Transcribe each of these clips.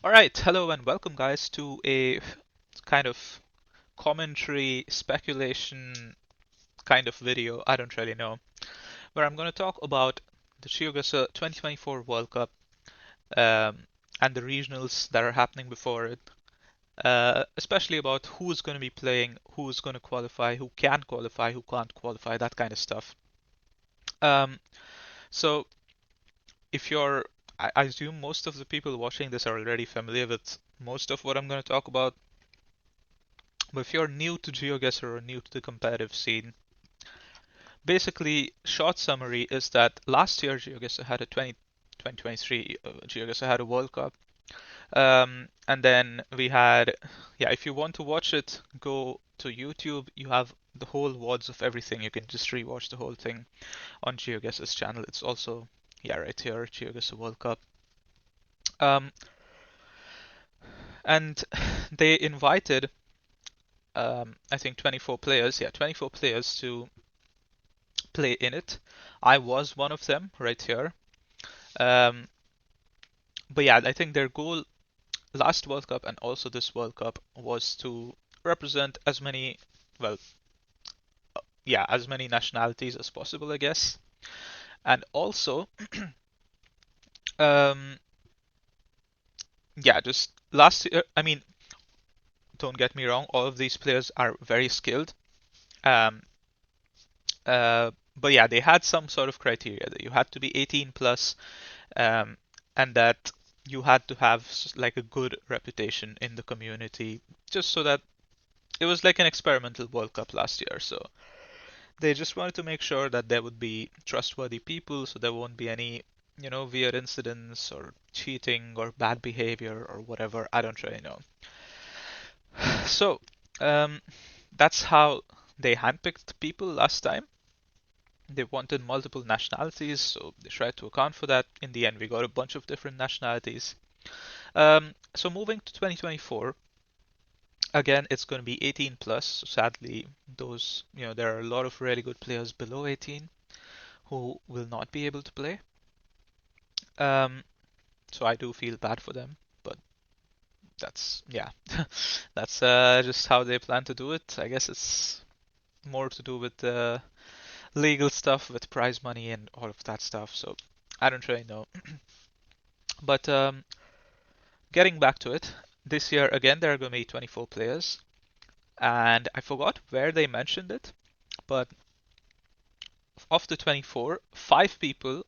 All right, hello and welcome, guys, to a kind of commentary, speculation kind of video. I don't really know, where I'm going to talk about the GeoGuessr 2024 World Cup um, and the regionals that are happening before it, especially about who's going to be playing, who's going to qualify, who can qualify, who can't qualify, that kind of stuff. Um, so, if you're, I assume most of the people watching this are already familiar with most of what I'm going to talk about. But if you're new to GeoGuessr or new to the competitive scene, basically, short summary is that last year GeoGuessr had a 2023 GeoGuessr had a World Cup. And then we had, yeah, if you want to watch it, go to YouTube. You have the whole WODs of everything. You can just rewatch the whole thing on GeoGuessr's channel. It's also, yeah, right here, GeoGuessr World Cup. Um, and they invited, I think 24 players, yeah, 24 players to play in it. I was one of them right here. Um, but yeah, I think their goal last World Cup and also this World Cup was to represent as many, well, yeah, as many nationalities as possible, I guess. And also, um, yeah, just last year, I mean, don't get me wrong, all of these players are very skilled. Um, but yeah, they had some sort of criteria that you had to be 18 plus, um, and that you had to have like a good reputation in the community, just so that it was like an experimental World Cup last year. So they just wanted to make sure that there would be trustworthy people, so there won't be any, weird incidents or cheating or bad behavior or whatever. I don't really know. So um, that's how they handpicked people last time. They wanted multiple nationalities, so they tried to account for that. In the end, we got a bunch of different nationalities. So moving to 2024, again, it's going to be 18 plus. So sadly, there are a lot of really good players below 18 who will not be able to play. Um, so I do feel bad for them, but yeah, that's just how they plan to do it. I guess it's more to do with legal stuff, with prize money and all of that stuff. So I don't really know. But getting back to it, this year again there are going to be 24 players, and I forgot where they mentioned it, but of the 24, five people.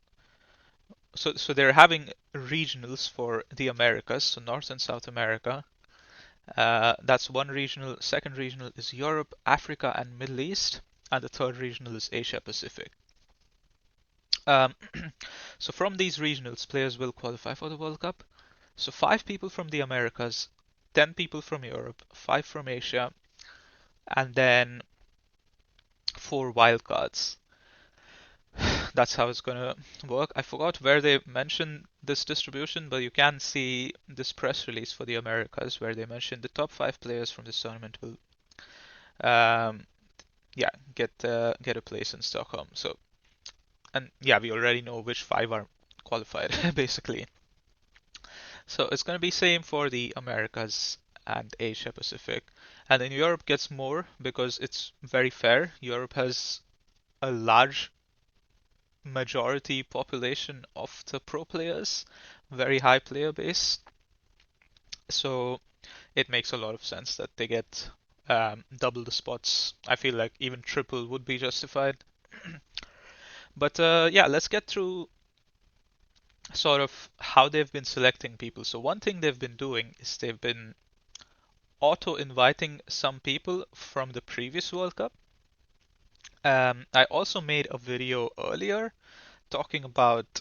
So they're having regionals for the Americas, so North and South America. That's one regional. Second regional is Europe, Africa, and Middle East, and the third regional is Asia Pacific. Um, so from these regionals, players will qualify for the World Cup. So five people from the Americas, 10 people from Europe, five from Asia, and then four wildcards. That's how it's gonna work. I forgot where they mentioned this distribution, but you can see this press release for the Americas where they mentioned the top five players from this tournament will, um, yeah, get a place in Stockholm. So, and yeah, we already know which five are qualified basically. So it's gonna be same for the Americas and Asia Pacific, and then Europe gets more because it's very fair. Europe has a large majority population of the pro players, very high player base. So it makes a lot of sense that they get double the spots. I feel like even triple would be justified. But yeah, let's get through sort of how they've been selecting people. So one thing they've been doing is they've been auto inviting some people from the previous World Cup. I also made a video earlier talking about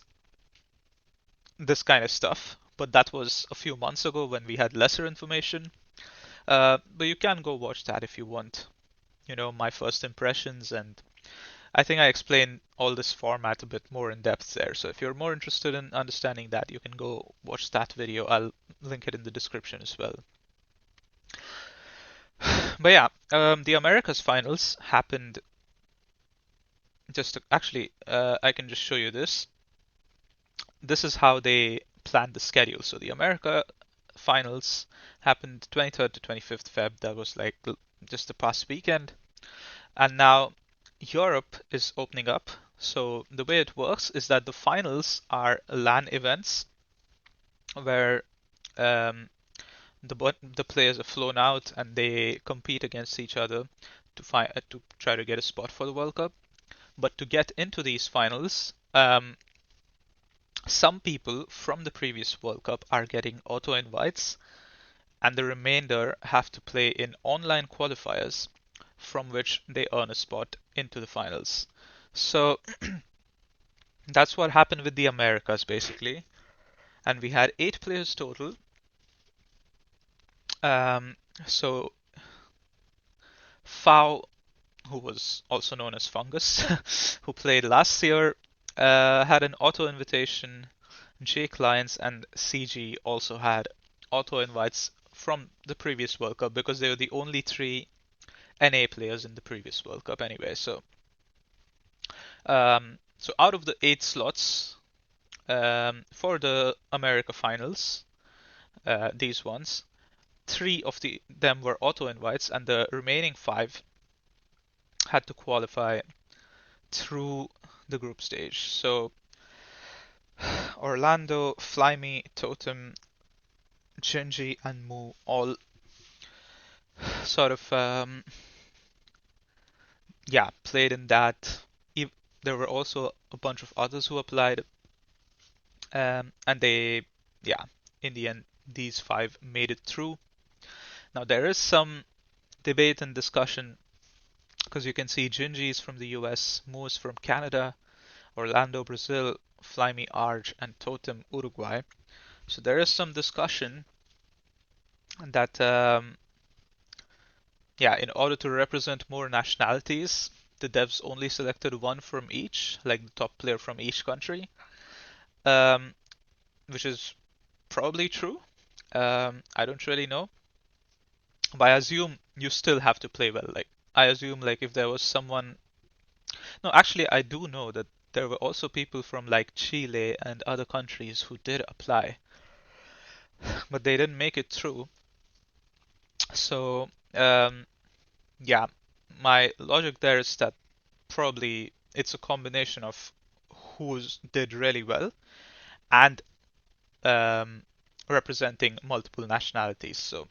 this kind of stuff, but that was a few months ago when we had lesser information. But you can go watch that if you want. My first impressions, and I think I explained all this format a bit more in depth there. So if you're more interested in understanding that, you can go watch that video. I'll link it in the description as well. But yeah, the Americas finals happened actually, I can just show you this. This is how they planned the schedule. So the America finals happened 23rd to 25th Feb. That was like just the past weekend. And now Europe is opening up. So the way it works is that the finals are LAN events where um, the players are flown out and they compete against each other to try to get a spot for the World Cup. But to get into these finals, some people from the previous World Cup are getting auto invites, and the remainder have to play in online qualifiers from which they earn a spot into the finals. So that's what happened with the Americas basically. And we had 8 players total. Um, so Fao, who was also known as Fungus, who played last year, had an auto invitation. Jake Lyons and CG also had auto invites from the previous World Cup because they were the only 3 NA players in the previous World Cup anyway. So out of the 8 slots for the America finals, these ones, 3 of them were auto invites, and the remaining 5 had to qualify through the group stage. So Orlando, Flyme, Totem, Jinji, and Mu all sort of played in that. There were also a bunch of others who applied, and in the end, these 5 made it through. Now there is some debate and discussion because you can see Jinji is from the US, Mu is from Canada, Orlando, Brazil, Flyme, Arj, and Totem, Uruguay. So there is some discussion that in order to represent more nationalities, the devs only selected 1 from each, like the top player from each country, um, which is probably true. I don't really know, but I assume you still have to play well. Like I assume, like if there was someone, no, actually I do know that there were also people from like Chile and other countries who did apply, but they didn't make it through. So yeah, my logic there is that probably it's a combination of who's did really well and um, representing multiple nationalities. So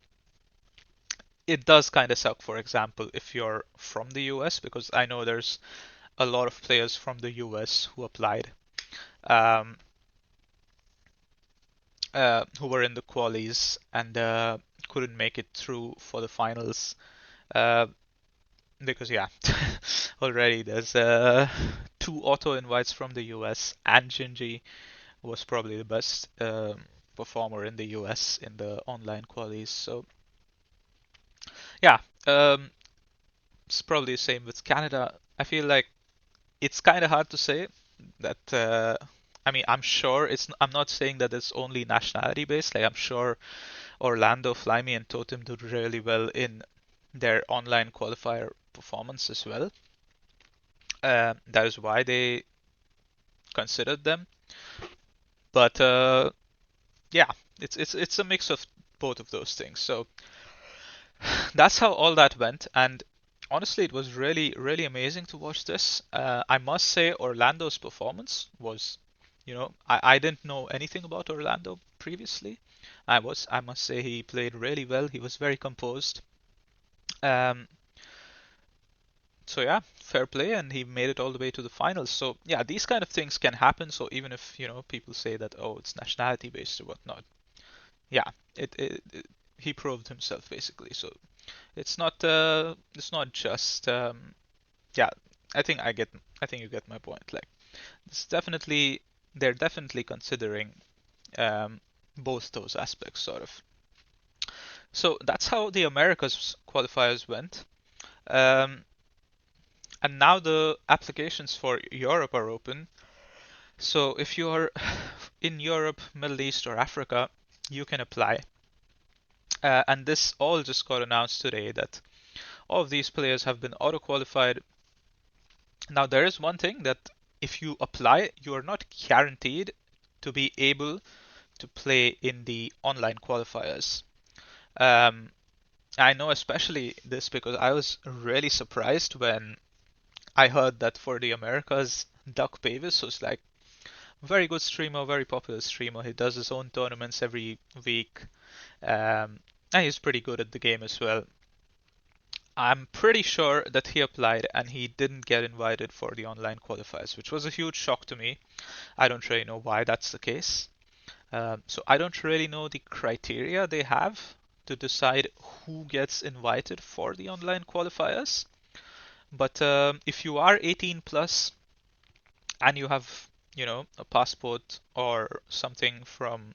it does kind of suck, for example, if you're from the US, because I know there's a lot of players from the US who applied, um, who were in the qualies and couldn't make it through for the finals. Uh, because already there's 2 auto invites from the US, and Jinji was probably the best performer in the US in the online qualies. So yeah, it's probably the same with Canada. I feel like it's kind of hard to say that. I mean, I'm sure it's. I'm not saying that it's only nationality based. Like I'm sure Orlando, Flyme, and Totem did really well in their online qualifier performance as well. That is why they considered them. But yeah, it's a mix of both of those things. So that's how all that went, and honestly, it was really amazing to watch this. I must say, Orlando's performance was, I didn't know anything about Orlando previously. I must say, he played really well. He was very composed. Um, so yeah, fair play, and he made it all the way to the finals. So yeah, these kind of things can happen. So even if people say that, oh, it's nationality based or whatnot, yeah, it he proved himself basically. So it's not just yeah. I think you get my point. Like it's definitely they're definitely considering um, both those aspects sort of. So that's how the Americas qualifiers went. Um, and now the applications for Europe are open. So if you're in Europe, Middle East, or Africa, you can apply. And this all just got announced today that all of these players have been auto qualified. Now, there is one thing that if you apply, you are not guaranteed to be able to play in the online qualifiers. Um, I know especially this because I was really surprised when I heard that for the Americas, Duck Pavis was like very good streamer, very popular streamer. He does his own tournaments every week, and he's pretty good at the game as well. I'm pretty sure that he applied and he didn't get invited for the online qualifiers, which was a huge shock to me. I don't really know why that's the case. So I don't really know the criteria they have to decide who gets invited for the online qualifiers. But if you are 18 plus and you have, a passport or something from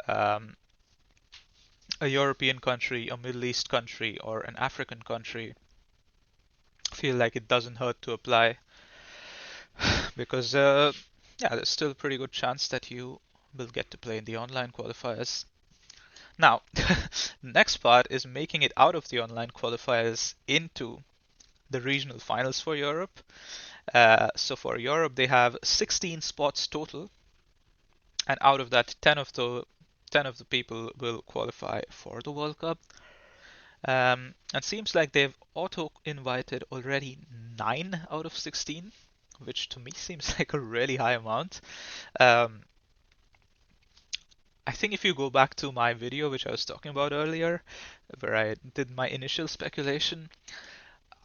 um, a European country, a Middle East country, or an African country, I feel like it doesn't hurt to apply because, yeah, there's still a pretty good chance that you will get to play in the online qualifiers. Now, next part is making it out of the online qualifiers into the regional finals for Europe. So for Europe, they have 16 spots total, and out of that, 10 of the people will qualify for the World Cup. And seems like they've auto-invited already 9 out of 16, which to me seems like a really high amount. Um, I think if you go back to my video, which I was talking about earlier, where I did my initial speculation,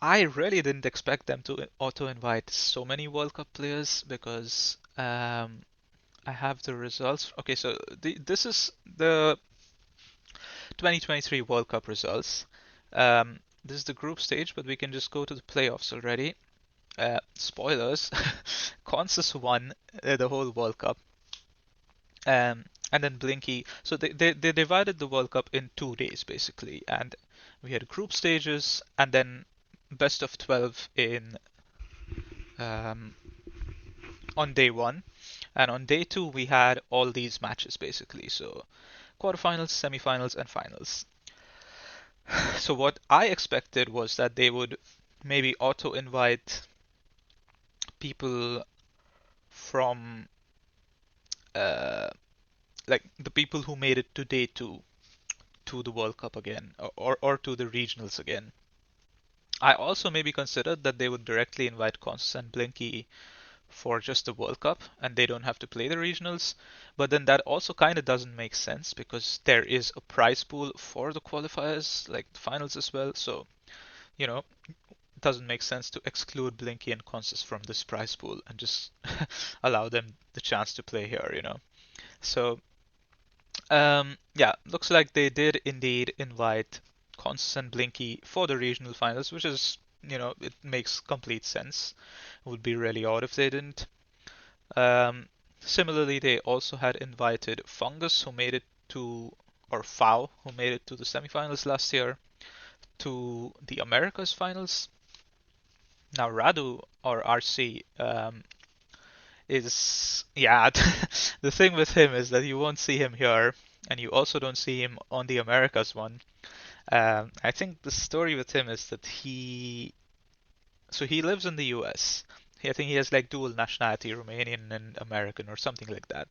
I really didn't expect them to auto-invite so many World Cup players because I have the results. Okay, so this is the 2023 World Cup results. This is the group stage, but we can just go to the playoffs already. Spoilers, Kansas won the whole World Cup. And then Blinky. So they divided the World Cup in 2 days basically, and we had group stages and then best of 12 in um, on day one, and on day two we had all these matches basically. So quarterfinals, semifinals, and finals. So what I expected was that they would maybe auto invite people from uh, like the people who made it to day two to the World Cup again, or to the regionals again. I also maybe considered that they would directly invite Constance and Blinky for just the World Cup and they don't have to play the regionals. But then that also kind of doesn't make sense because there is a prize pool for the qualifiers, like the finals as well. So, you know, it doesn't make sense to exclude Blinky and Constance from this prize pool and just allow them the chance to play here. So, yeah, looks like they did indeed invite Constance and Blinky for the regional finals, which is, it makes complete sense. It would be really odd if they didn't. Similarly, they also had invited Fungus, who made it to, or Fao, who made it to the semifinals last year, to the Americas finals. Now, Radu, or RC, is, yeah, the thing with him is that you won't see him here, and you also don't see him on the Americas one. I think the story with him is that he lives in the US. I think he has like dual nationality, Romanian and American or something like that.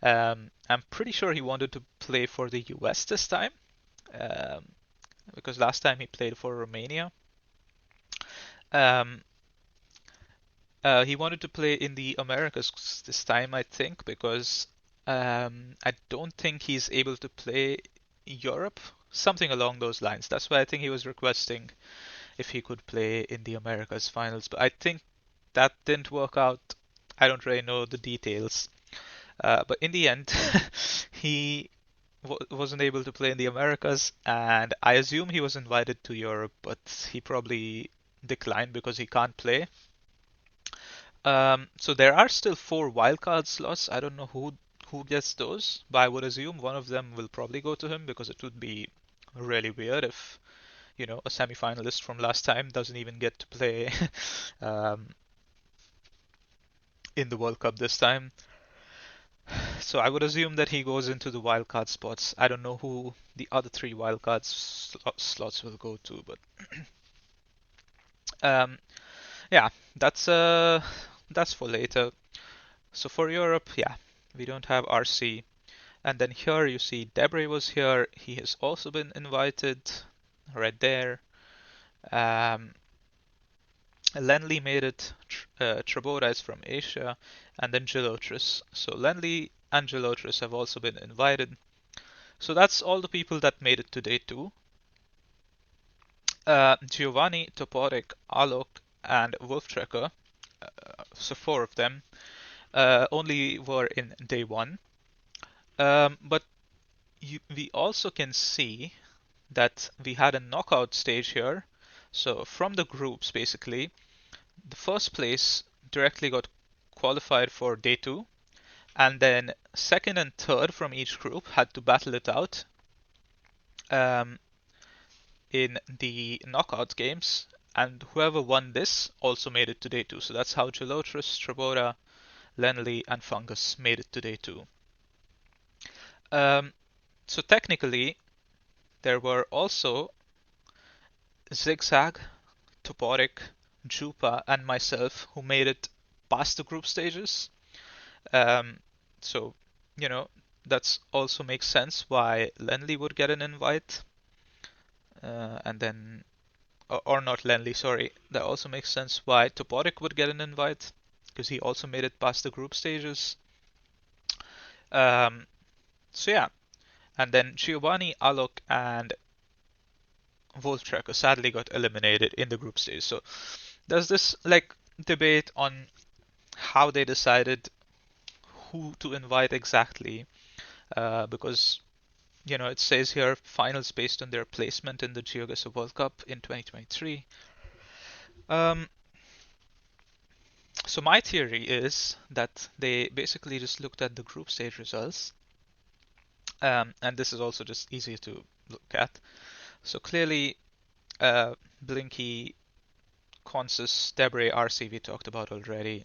I'm pretty sure he wanted to play for the US this time, um, because last time he played for Romania. Um, he wanted to play in the Americas this time, I think, because I don't think he's able to play Europe, something along those lines. That's why I think he was requesting if he could play in the Americas finals. But I think that didn't work out. I don't really know the details. But in the end, he wasn't able to play in the Americas, and I assume he was invited to Europe, but he probably declined because he can't play. So there are still 4 wildcard slots. I don't know who gets those, but I would assume one of them will probably go to him because it would be really weird if a semi-finalist from last time doesn't even get to play um, in the World Cup this time. So I would assume that he goes into the wildcard spots. I don't know who the other 3 wildcard slots will go to, but um, yeah, that's for later. So for Europe, yeah, we don't have RC. And then here you see Debray was here. He has also been invited right there. Um, Lenley made it. Trabora is from Asia. And then Gelotris. So Lenley and Gelotris have also been invited. So that's all the people that made it to day 2. Giovanni, Toporek, Alok, and Wolftrekker, so 4 of them, only were in day 1. But we also can see that we had a knockout stage here. So from the groups, basically, the first place directly got qualified for day 2, and then second and third from each group had to battle it out um, in the knockout games, and whoever won this also made it to day 2. So that's how Gelotris, Trabora, Lenley, and Fungus made it to day 2. Um, so technically, there were also Zigzag, Toporek, Jupa, and myself who made it past the group stages. Um, so, you know, that's also makes sense why Lenley would get an invite. And then, or not Lenley, sorry. That also makes sense why Toporek would get an invite, because he also made it past the group stages. Um, so yeah, and then Giovanni, Alok, and Wolftrekker sadly got eliminated in the group stage. So there's this like debate on how they decided who to invite exactly, because it says here finals based on their placement in the GeoGuessr World Cup in 2023. Um, so my theory is that they basically just looked at the group stage results, and this is also just easy to look at. So clearly, Blinky, Consus, Debray, RC we talked about already.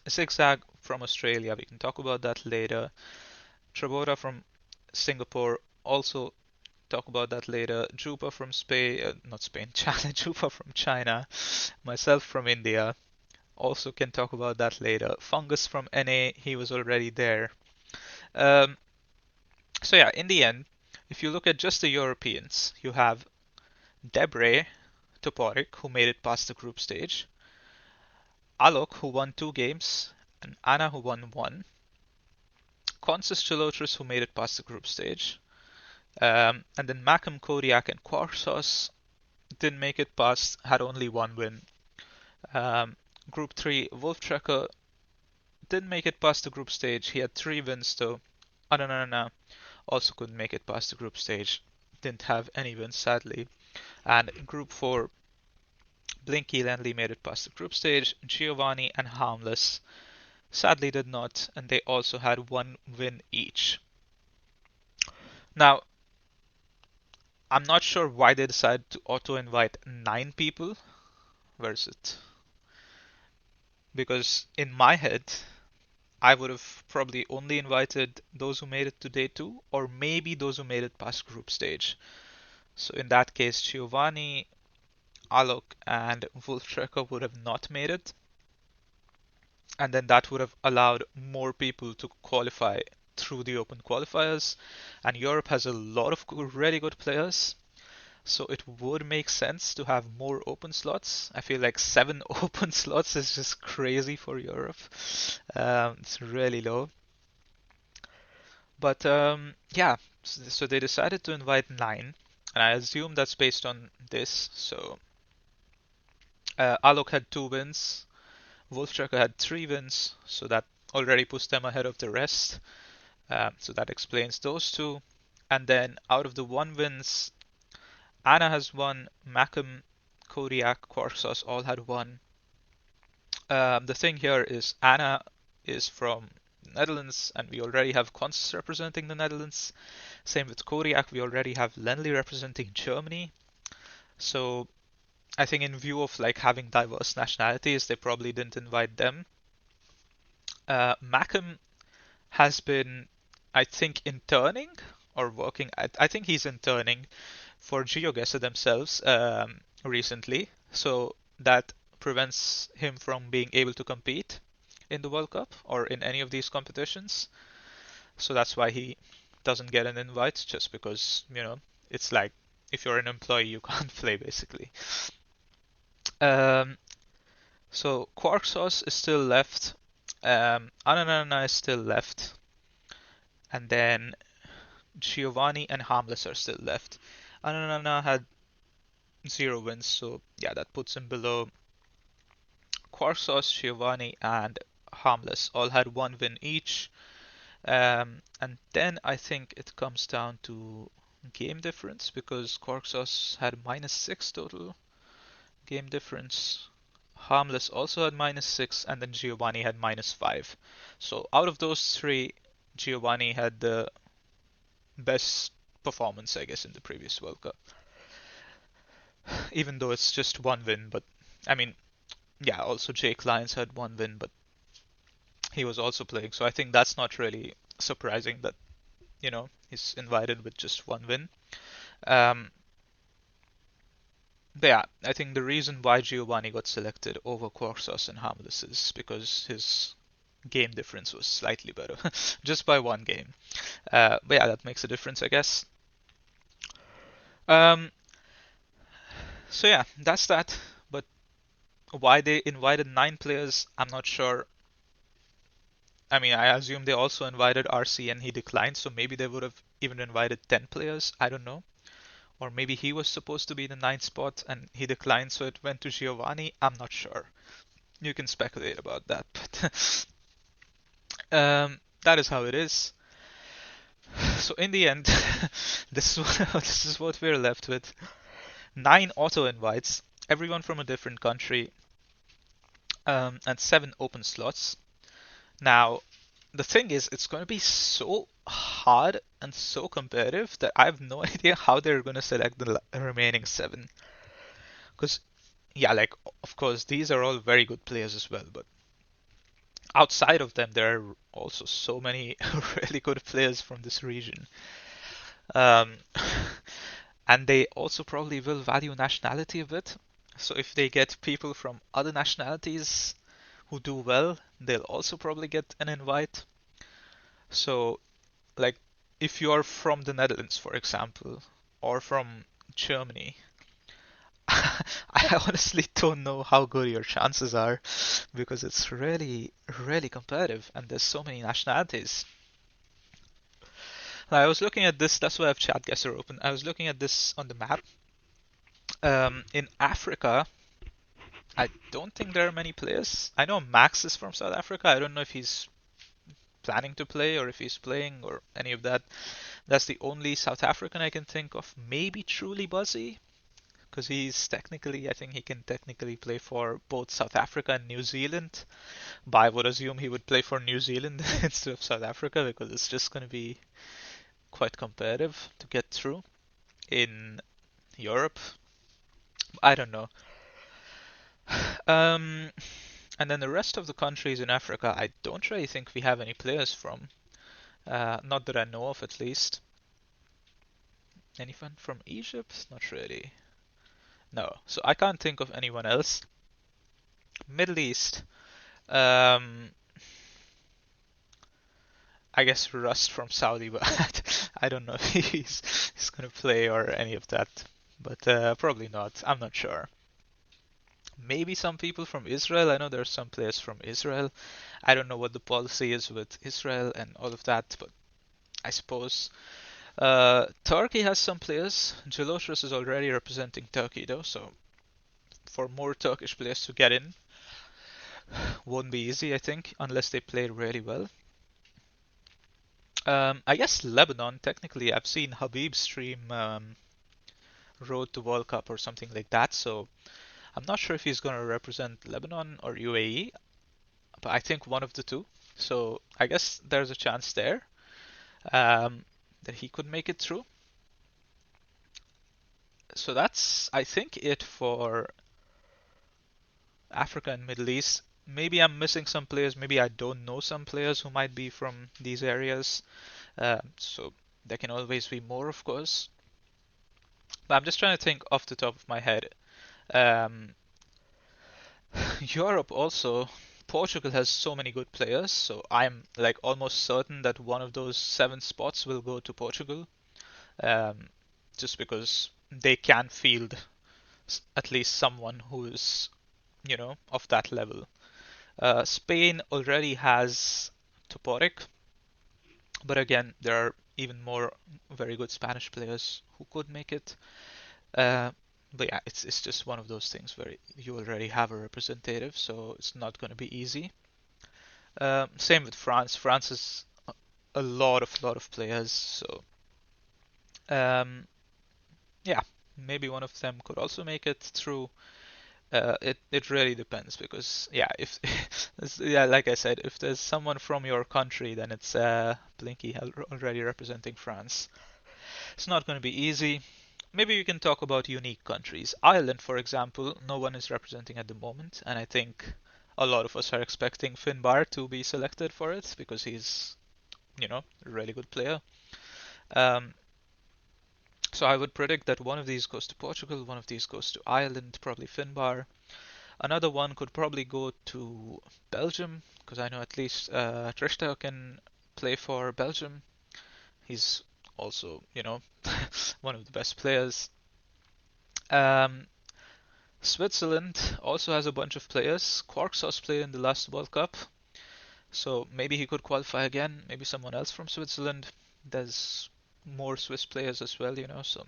Zigzag from Australia, we can talk about that later. Trabora from Singapore, also talk about that later. Jupa from Spain, not Spain, China. Jupa from China. Myself from India, also can talk about that later. Fungus from NA, he was already there. Um, so yeah, in the end, if you look at just the Europeans, you have Debray, Toporek, who made it past the group stage. Alok, who won 2 games, and Anna, who won 1. Consus Gelotris, who made it past the group stage. And then Macam, Kodiak, and Quarsos didn't make it past, had only 1 win. Group 3, Wolftrekker didn't make it past the group stage. He had 3 wins though. Oh, no. Also couldn't make it past the group stage. Didn't have any wins, sadly. And Group 4, Blinky Lenley made it past the group stage. Giovanni and Harmless sadly did not, and they also had 1 win each. Now, I'm not sure why they decided to auto-invite 9 people. Where is it? Because in my head, I would have probably only invited those who made it to day 2, or maybe those who made it past group stage. So in that case, Giovanni, Alok, and Wolftrekker would have not made it. And then that would have allowed more people to qualify through the open qualifiers. And Europe has a lot of really good players. So it would make sense to have more open slots. I feel like 7 open slots is just crazy for Europe. It's really low. But yeah, so they decided to invite 9. And I assume that's based on this. So Alok had 2 wins. Wolftrekker had 3 wins. So that already puts them ahead of the rest. So that explains those 2. And then out of the 1 wins, Anna has 1, Macam, Kodiak, Quarksos all had 1. The thing here is Anna is from Netherlands, and we already have Constance representing the Netherlands. Same with Kodiak, we already have Lenley representing Germany. So I think in view of like having diverse nationalities, they probably didn't invite them. Macam has been, I think, interning or working. I think he's interning for GeoGuessr themselves recently, so that prevents him from being able to compete in the World Cup or in any of these competitions. So that's why he doesn't get an invite, just because, it's like if you're an employee, you can't play basically. Um, so Quark Sauce is still left. Ananana is still left. And then Giovanni and Harmless are still left. Ananana had 0 wins, so yeah, that puts him below. Quark Sauce, Giovanni, and Harmless all had 1 win each. And then I think it comes down to game difference, because Quark Sauce had -6 total game difference. Harmless also had -6, and then Giovanni had -5. So out of those three, Giovanni had the best performance, I guess, in the previous World Cup. Even though it's just 1 win, but I mean, yeah, also Jake Lyons had 1 win, but he was also playing. So I think that's not really surprising that, he's invited with just 1 win. Um, but yeah, I think the reason why Giovanni got selected over Quarksos and Harmless is because his game difference was slightly better, just by 1 game. But yeah, that makes a difference, I guess. Um, so yeah, that's that. But why they invited 9 players, I'm not sure. I mean, I assume they also invited RC and he declined, so maybe they would have even invited 10 players. I don't know. Or maybe he was supposed to be the ninth spot and he declined, so it went to Giovanni. I'm not sure. You can speculate about that, but that is how it is. So in the end, this is what we're left with: 9 auto invites, everyone from a different country, and 7 open slots. Now, the thing is, it's going to be so hard and so competitive that I have no idea how they're going to select the remaining 7. Because, yeah, like, of course, these are all very good players as well, but outside of them, there are also so many really good players from this region. Um, and they also probably will value nationality a bit. So if they get people from other nationalities who do well, they'll also probably get an invite. So, like, if you're from the Netherlands, for example, or from Germany, I honestly don't know how good your chances are, because it's really, really competitive and there's so many nationalities. I was looking at this, that's why I have GeoGuessr open. I was looking at this on the map. In Africa, I don't think there are many players. I know Max is from South Africa. I don't know if he's planning to play or if he's playing or any of that. That's the only South African I can think of. Maybe Truly Buzzy, because I think he can technically play for both South Africa and New Zealand. But I would assume he would play for New Zealand instead of South Africa, because it's just going to be quite competitive to get through in Europe. I don't know. Um, and then the rest of the countries in Africa, I don't really think we have any players from. Not that I know of, at least. Anyone from Egypt? Not really. No. So I can't think of anyone else. Middle East. Um, I guess Rust from Saudi, but I don't know if he's gonna play or any of that. But probably not. I'm not sure. Maybe some people from Israel. I know there are some players from Israel. I don't know what the policy is with Israel and all of that, but I suppose Turkey has some players. Jelotros is already representing Turkey though, so for more Turkish players to get in won't be easy, I think, unless they play really well. I guess Lebanon, technically, I've seen Habib stream Road to World Cup or something like that, so I'm not sure if he's going to represent Lebanon or UAE, but I think one of the two. So I guess there's a chance there um, that he could make it through. So that's, I think, it for Africa and Middle East. Maybe I'm missing some players. Maybe I don't know some players who might be from these areas. So there can always be more, of course. But I'm just trying to think off the top of my head. Um, Europe also Portugal has so many good players, so I'm like almost certain that one of those 7 spots will go to Portugal, um, just because they can field at least someone who's, of that level. Spain already has Toporek, but again, there are even more very good Spanish players who could make it. Uh, but yeah, it's just one of those things where you already have a representative, so it's not going to be easy. Same with France. France has a lot of players, so um, yeah, maybe one of them could also make it through. It really depends because yeah, if yeah, like I said, if there's someone from your country, then it's Blinky already representing France. It's not going to be easy. Maybe we can talk about unique countries. Ireland, for example, no one is representing at the moment, and I think a lot of us are expecting Finbar to be selected for it because he's, a really good player. Um, so I would predict that one of these goes to Portugal, one of these goes to Ireland, probably Finbar. Another one could probably go to Belgium because I know at least Trista can play for Belgium. He's also, one of the best players. Um, Switzerland also has a bunch of players. Quarksos played in the last World Cup, so maybe he could qualify again. Maybe someone else from Switzerland. There's more Swiss players as well, so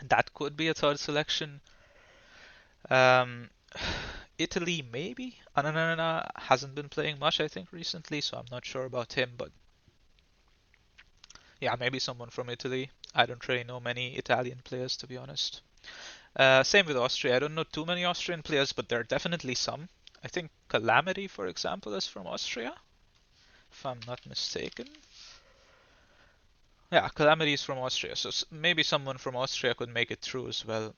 that could be a third selection. Um, Italy, maybe. Ananana hasn't been playing much, I think, recently, so I'm not sure about him, but yeah, maybe someone from Italy. I don't really know many Italian players, to be honest. Same with Austria. I don't know too many Austrian players, but there are definitely some. I think Calamity, for example, is from Austria, if I'm not mistaken. Yeah, Calamity is from Austria, so maybe someone from Austria could make it through as well.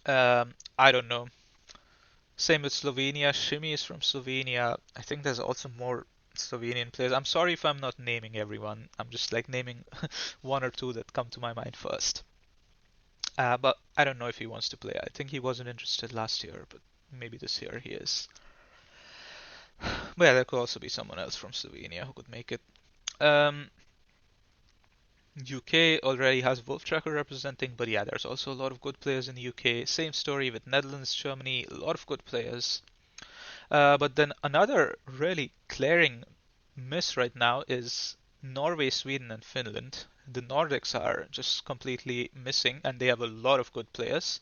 I don't know. Same with Slovenia. Shimi is from Slovenia. I think there's also more Slovenian players. I'm sorry if I'm not naming everyone. I'm just like naming one or two that come to my mind first. But I don't know if he wants to play. I think he wasn't interested last year, but maybe this year he is. But yeah, there could also be someone else from Slovenia who could make it. Um, UK already has Wolf Tracker representing, but yeah, there's also a lot of good players in the UK. Same story with Netherlands, Germany, a lot of good players. But then another really glaring miss right now is Norway, Sweden, and Finland. The Nordics are just completely missing, and they have a lot of good players.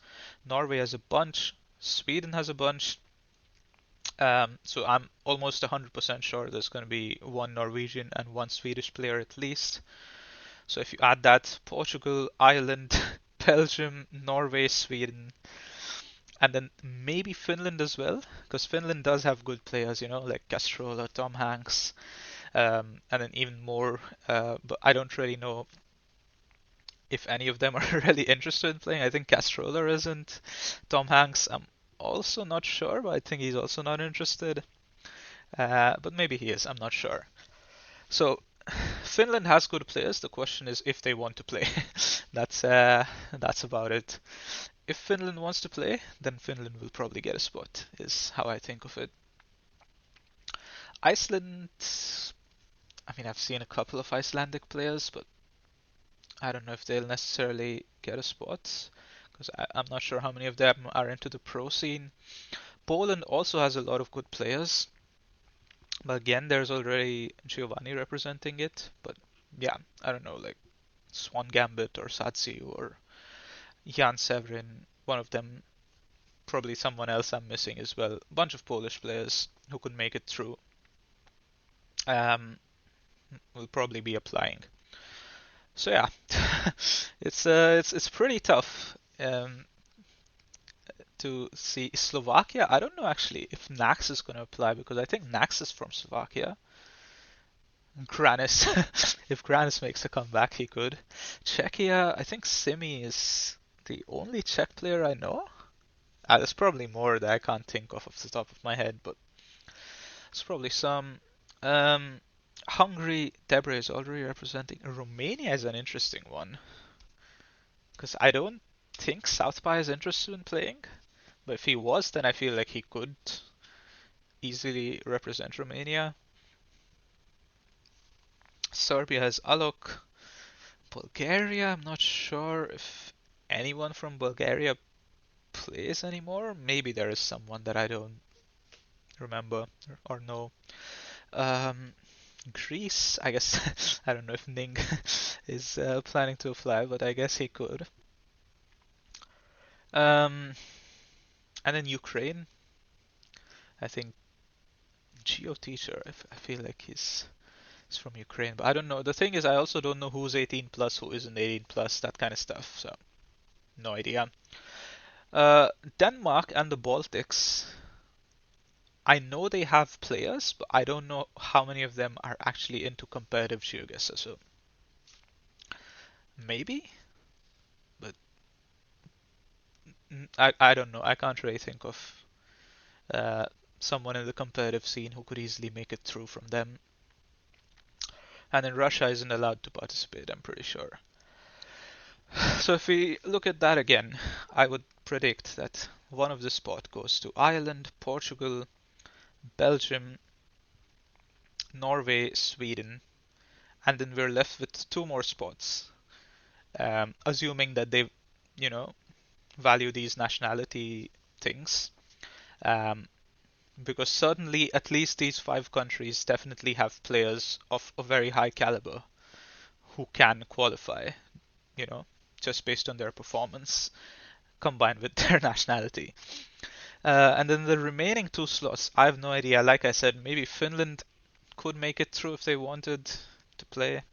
Norway has a bunch, Sweden has a bunch. So I'm almost 100% sure there's going to be one Norwegian and one Swedish player at least. So if you add that, Portugal, Ireland, Belgium, Norway, Sweden, and then maybe Finland as well, because Finland does have good players, like Castrola, Tom Hanks, and then even more. But I don't really know if any of them are really interested in playing. I think Castrola isn't. Tom Hanks, I'm also not sure, but I think he's also not interested. But maybe he is. I'm not sure. So Finland has good players. The question is if they want to play. that's that's about it. If Finland wants to play, then Finland will probably get a spot. Is how I think of it. Iceland. I mean, I've seen a couple of Icelandic players, but I don't know if they'll necessarily get a spot because I'm not sure how many of them are into the pro scene. Poland also has a lot of good players, but again, there's already Giovanni representing it. But yeah, I don't know, like Swan Gambit or Satsi or Jan Severin, one of them, probably someone else I'm missing as well. A bunch of Polish players who could make it through um, will probably be applying. So yeah, it's pretty tough to see Slovakia. I don't know actually if Nax is going to apply because I think Nax is from Slovakia. Granis, if Granis makes a comeback, he could. Czechia, I think Simi is the only Czech player I know. There's probably more that I can't think of off the top of my head, but there's probably some. Um, Hungary, Debre is already representing. Romania is an interesting one because I don't think Southby is interested in playing, but if he was, then I feel like he could easily represent Romania. Serbia has Alok. Bulgaria, I'm not sure if anyone from Bulgaria plays anymore. Maybe there is someone that I don't remember or know. Um, Greece, I guess, I don't know if Ning is planning to fly, but I guess he could. Um, and then Ukraine, I think GeoTeacher, I feel like he's from Ukraine, but I don't know. The thing is, I also don't know who's 18 plus, who isn't 18 plus, that kind of stuff. So no idea. Uh, Denmark and the Baltics. I know they have players, but I don't know how many of them are actually into competitive GeoGuessr. So maybe, but I don't know. I can't really think of uh, someone in the competitive scene who could easily make it through from them. And then Russia isn't allowed to participate, I'm pretty sure. So if we look at that again, I would predict that one of the spot goes to Ireland, Portugal, Belgium, Norway, Sweden, and then we're left with two more spots, assuming that they, you know, value these nationality things. Um, because certainly at least these five countries definitely have players of a very high caliber who can qualify, you know, just based on their performance combined with their nationality. And then the remaining two slots, I have no idea. Like I said, maybe Finland could make it through if they wanted to play.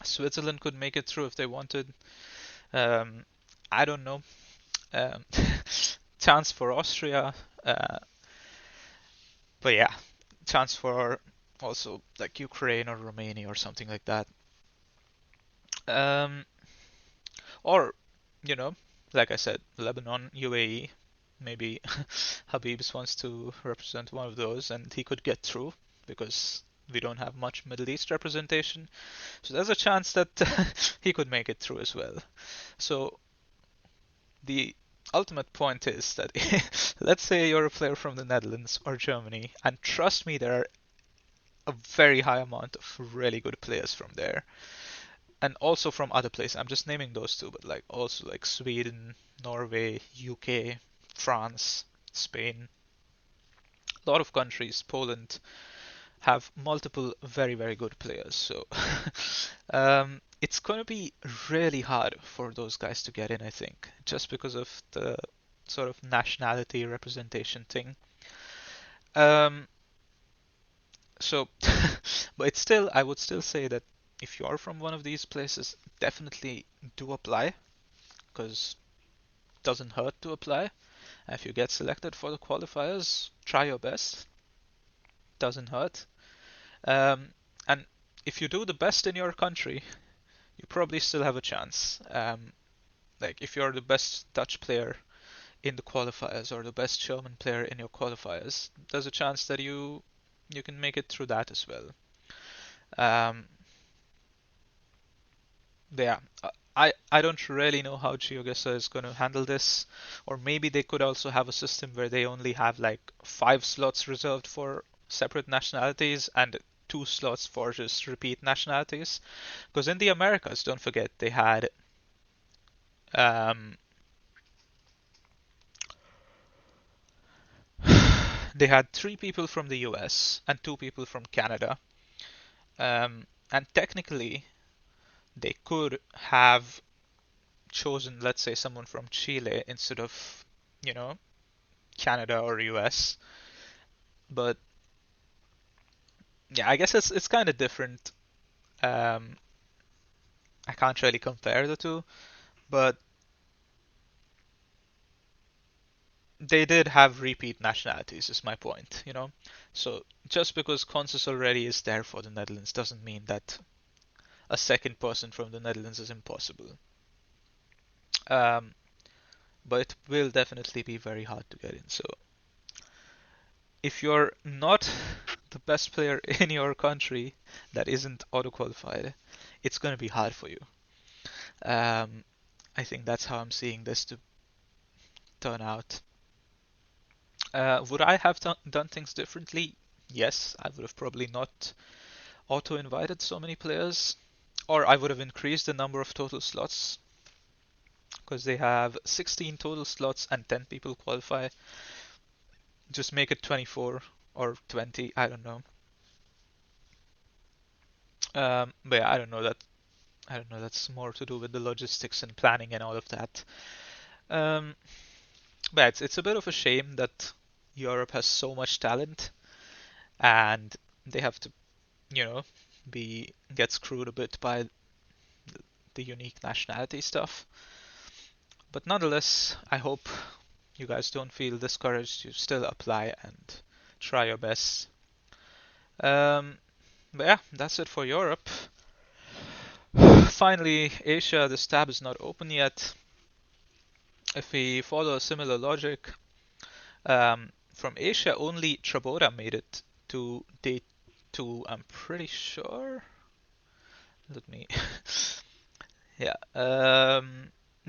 Switzerland could make it through if they wanted. Um, I don't know. Um, chance for Austria. But yeah, chance for also like Ukraine or Romania or something like that. Um, or, you know, like I said, Lebanon, UAE. Maybe Habibs wants to represent one of those and he could get through because we don't have much Middle East representation. So there's a chance that he could make it through as well. So the ultimate point is that let's say you're a player from the Netherlands or Germany, and trust me, there are a very high amount of really good players from there, and also from other places. I'm just naming those two, but like also like Sweden, Norway, UK, France, Spain, a lot of countries, Poland have multiple very very good players. So it's going to be really hard for those guys to get in, I think, just because of the sort of nationality representation thing. Um, so, but it's still, I would still say that if you are from one of these places, definitely do apply because it doesn't hurt to apply. If you get selected for the qualifiers, try your best. Doesn't hurt. Um, and if you do the best in your country, you probably still have a chance. Like if you're the best Dutch player in the qualifiers or the best German player in your qualifiers, there's a chance that you can make it through that as well. Um, yeah, I don't really know how GeoGuessr is going to handle this, or maybe they could also have a system where they only have like 5 slots reserved for separate nationalities and 2 slots for just repeat nationalities. Because in the Americas, don't forget, um, they had 3 people from the US and 2 people from Canada. And technically, they could have chosen, let's say, someone from Chile instead of, you know, Canada or US. But yeah, I guess it's kind of different. Um, I can't really compare the two, but they did have repeat nationalities, is my point, you know? So just because consensus already is there for the Netherlands doesn't mean that a second person from the Netherlands is impossible. Um, but it will definitely be very hard to get in. So if you're not the best player in your country that isn't auto qualified, it's going to be hard for you. Um, I think that's how I'm seeing this to turn out. Would I have done things differently? Yes, I would have probably not auto-invited so many players, or I would have increased the number of total slots because they have 16 total slots and 10 people qualify. Just make it 24 or 20. I don't know. But yeah, I don't know that. I don't know. That's more to do with the logistics and planning and all of that. Um, but it's a bit of a shame that Europe has so much talent and they have to, you know, be get screwed a bit by the unique nationality stuff. But nonetheless, I hope you guys don't feel discouraged. You still apply and try your best. Um, but yeah, that's it for Europe. Finally, Asia, the tab is not open yet. If we follow a similar logic, from Asia, only Trabora made it to day 2, I'm pretty sure. Let me. Yeah.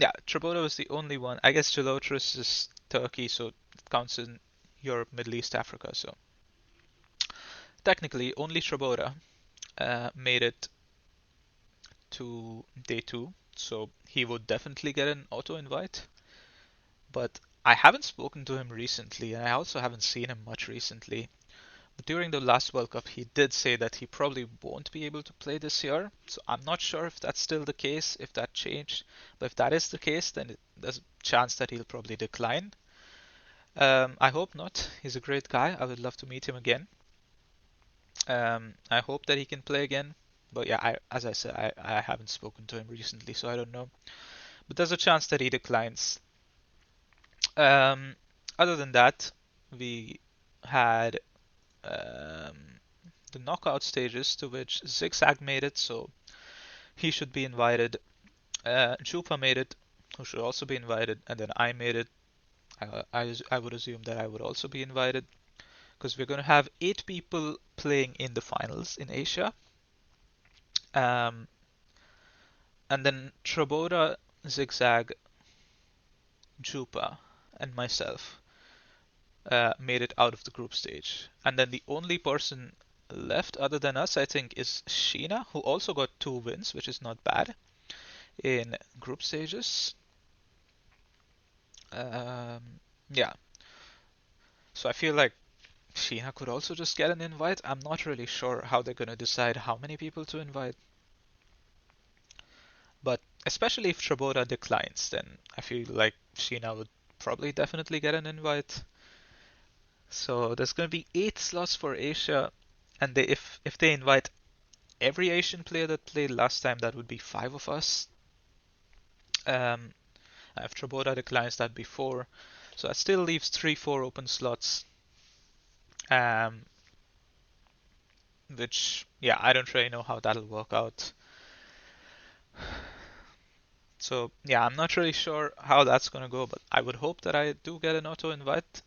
Yeah, Trabora was the only one. I guess Gelotris is Turkey, so it counts in Europe, Middle East, Africa. So technically, only Trabora made it to day 2. So he would definitely get an auto invite. But I haven't spoken to him recently, and I also haven't seen him much recently. But during the last World Cup, he did say that he probably won't be able to play this year. So I'm not sure if that's still the case, if that changed. But if that is the case, then there's a chance that he'll probably decline. I hope not. He's a great guy. I would love to meet him again. I hope that he can play again. But yeah, as I said, I haven't spoken to him recently, so I don't know. But there's a chance that he declines. Um, Other than that, we had the knockout stages to which Zigzag made it, so he should be invited. Jupa made it, who should also be invited, and then I made it. I would assume that I would also be invited because we're going to have 8 people playing in the finals in Asia. Um, and then Trabora, Zigzag, Jupa, and myself made it out of the group stage. And then the only person left other than us, I think, is Sheena, who also got 2 wins, which is not bad in group stages. Yeah, so I feel like Sheena could also just get an invite. I'm not really sure how they're gonna decide how many people to invite, but especially if Trabora declines, then I feel like Sheena would probably definitely get an invite. So there's gonna be 8 slots for Asia, and if they invite every Asian player that played last time, that would be 5 of us. Um, if Trabora declines, that'd be 4. So that still leaves 3, 4 open slots. Um, which, yeah, I don't really know how that'll work out. So yeah, I'm not really sure how that's gonna go, but I would hope that I do get an auto invite.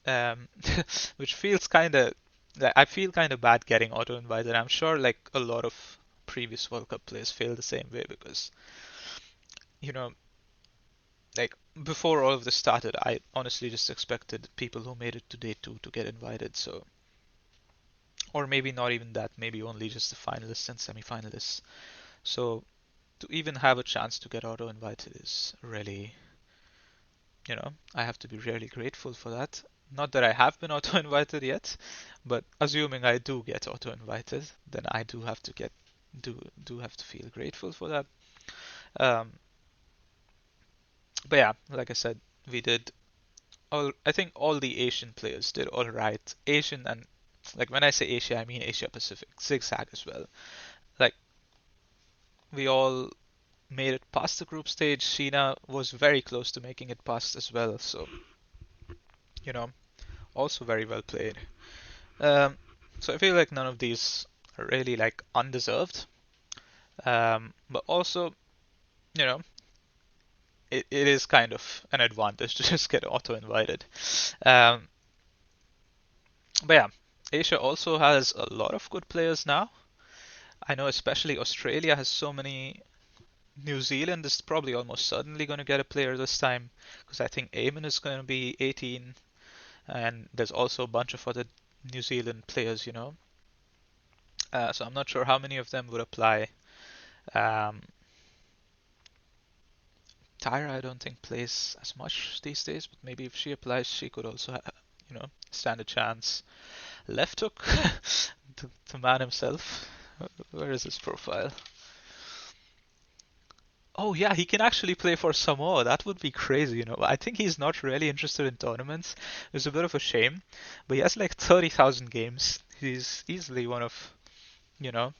Which feels kind of like I feel kind of bad getting auto invited. I'm sure like a lot of previous World Cup players feel the same way because you know like before all of this started, I honestly just expected people who made it to day 2 to get invited. So or maybe not even that, maybe only just the finalists and semi-finalists. So to even have a chance to get auto invited is really, I have to be really grateful for that. Not that I have been auto invited yet, but assuming I do get auto invited, then I do have to have to feel grateful for that. Um, but yeah, like I said, we did all. I think all the Asian players did all right. Asian and like when I say Asia, I mean Asia Pacific, Zigzag as well. Like we all made it past the group stage. Sheena was very close to making it past as well. So you know, also very well played. Um, so I feel like none of these are really like undeserved. But also, you know, it is kind of an advantage to just get auto invited. Um, but yeah, Asia also has a lot of good players now. I know especially Australia has so many. New Zealand is probably almost certainly going to get a player this time because I think Eamon is going to be 18. and there's also a bunch of other New Zealand players, so I'm not sure how many of them would apply. Um, Tyra, I don't think plays as much these days, but maybe if she applies, she could also, stand a chance. Left hook, the man himself. Where is his profile? Oh yeah, he can actually play for Samoa. That would be crazy. I think he's not really interested in tournaments. It's a bit of a shame, but he has like 30,000 games. He's easily one of, you know,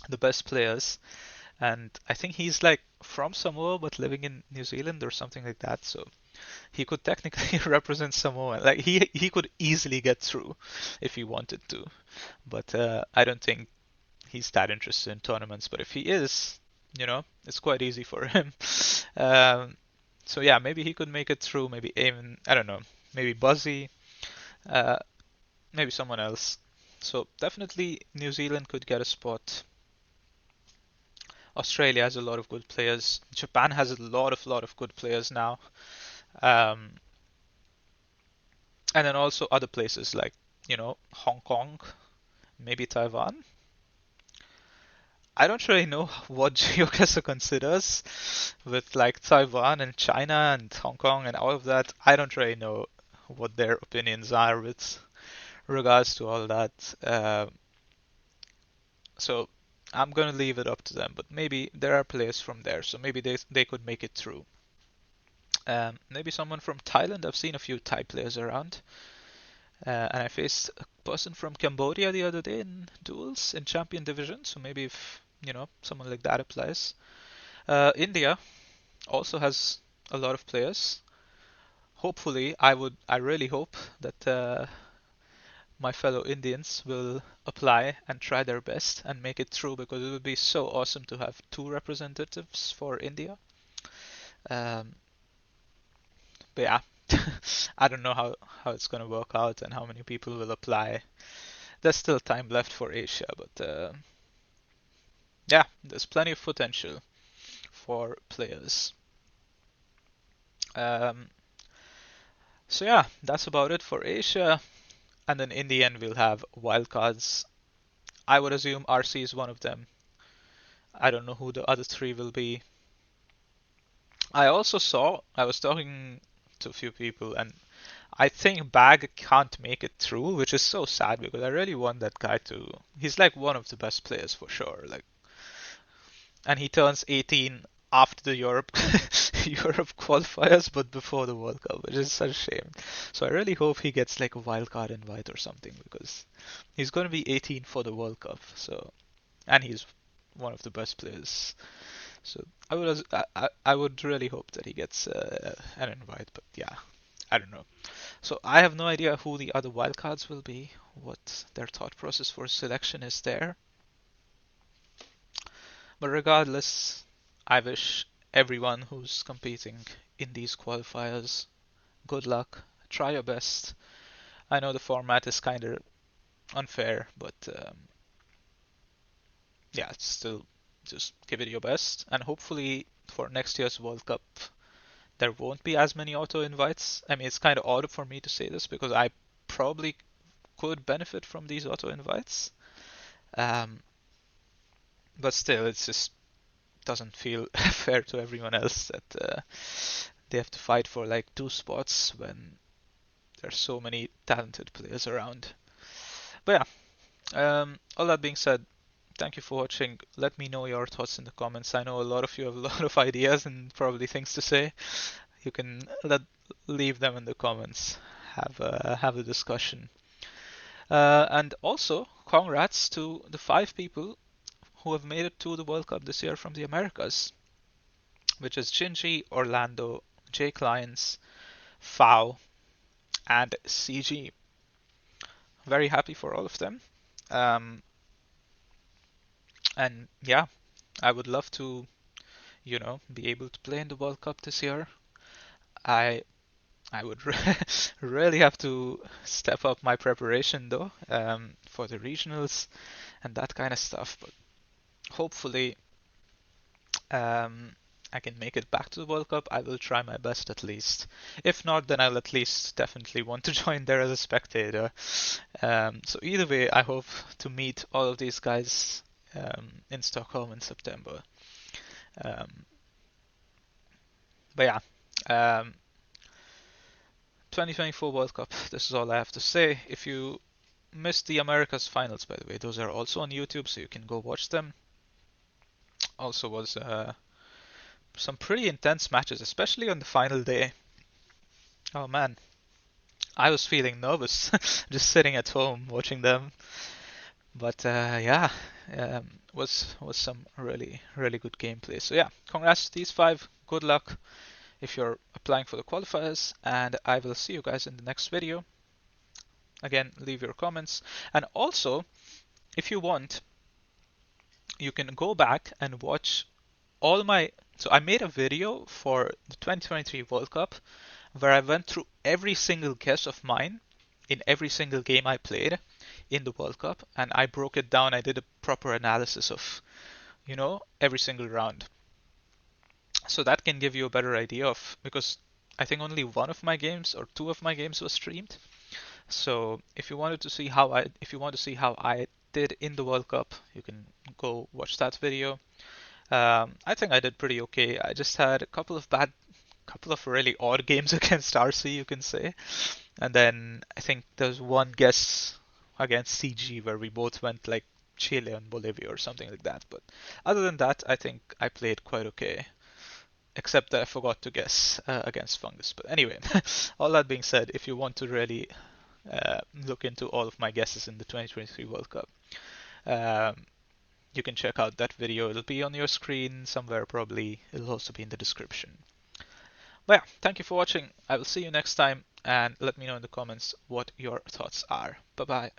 the best players. And I think he's like from Samoa but living in New Zealand or something like that. So he could technically represent Samoa. Like he could easily get through if he wanted to. But I don't think he's that interested in tournaments. But if he is, it's quite easy for him. Um, so yeah, maybe he could make it through. Maybe even I don't know. Maybe Buzzy. Uh, maybe someone else. So definitely New Zealand could get a spot. Australia has a lot of good players. Japan has a lot of good players now. Um, and then also other places like Hong Kong, maybe Taiwan. I don't really know what GeoGuessr considers with like Taiwan and China and Hong Kong and all of that. I don't really know what their opinions are with regards to all that. So I'm gonna leave it up to them. But maybe there are players from there, so maybe they could make it through. Maybe someone from Thailand. I've seen a few Thai players around. And I faced a person from Cambodia the other day in duels in champion division. So maybe if someone like that applies. India also has a lot of players. Hopefully, I really hope that my fellow Indians will apply and try their best and make it through because it would be so awesome to have two representatives for India. Um, but yeah, I don't know how it's gonna work out and how many people will apply. There's still time left for Asia, but yeah, there's plenty of potential for players. Um, so yeah, that's about it for Asia. And then in the end, we'll have wildcards. I would assume RC is one of them. I don't know who the other three will be. I was talking to a few people, and I think Bag can't make it through, which is so sad because I really want that guy to. He's like one of the best players for sure. Like, and he turns 18 after the Europe Europe qualifiers, but before the World Cup, which is such a shame. So I really hope he gets like a wildcard invite or something because he's going to be 18 for the World Cup. So and he's one of the best players. So I would really hope that he gets an invite, but yeah, I don't know. So I have no idea who the other wildcards will be, what their thought process for selection is there. But regardless, I wish everyone who's competing in these qualifiers good luck. Try your best. I know the format is kind of unfair, but yeah, still just give it your best. And hopefully for next year's World Cup, there won't be as many auto invites. I mean, it's kind of odd for me to say this because I probably could benefit from these auto invites. Um, but still, it just doesn't feel fair to everyone else that they have to fight for like two spots when there's so many talented players around. But yeah, all that being said, thank you for watching. Let me know your thoughts in the comments. I know a lot of you have a lot of ideas and probably things to say. You can leave them in the comments. Have a discussion. And also, congrats to the 5 people who have made it to the World Cup this year from the Americas, which is Shinji, Orlando, Jake Lyons, Fao, and CG. Very happy for all of them. Um, and yeah, I would love to, be able to play in the World Cup this year. I I would really have to step up my preparation though, for the regionals and that kind of stuff. But hopefully, um, I can make it back to the World Cup, I will try my best at least. If not, then I'll at least definitely want to join there as a spectator. So either way, I hope to meet all of these guys in Stockholm in September. Um, but yeah, 2024 World Cup. This is all I have to say. If you missed the Americas finals, by the way, those are also on YouTube, so you can go watch them. Also was some pretty intense matches, especially on the final day. Oh man, I was feeling nervous just sitting at home watching them. But yeah, was some really good gameplay. So yeah, congrats to these five. Good luck if you're applying for the qualifiers, and I will see you guys in the next video. Again, leave your comments, and also if you want, you can go back and watch all my. So I made a video for the 2023 World Cup where I went through every single guess of mine in every single game I played in the World Cup, and I broke it down. I did a proper analysis of, every single round. So that can give you a better idea of, because I think only one of my games or two of my games was streamed. So if you want to see how I did in the World Cup, you can go watch that video. I think I did pretty okay. I just had a couple of really odd games against RC, you can say. And then I think there's one guess against CG where we both went like Chile and Bolivia or something like that. But other than that, I think I played quite okay. Except that I forgot to guess against Fungus. But anyway, all that being said, if you want to really look into all of my guesses in the 2023 World Cup, um, you can check out that video. It'll be on your screen somewhere, probably. It'll also be in the description. But yeah, thank you for watching. I will see you next time, and let me know in the comments what your thoughts are. Bye bye.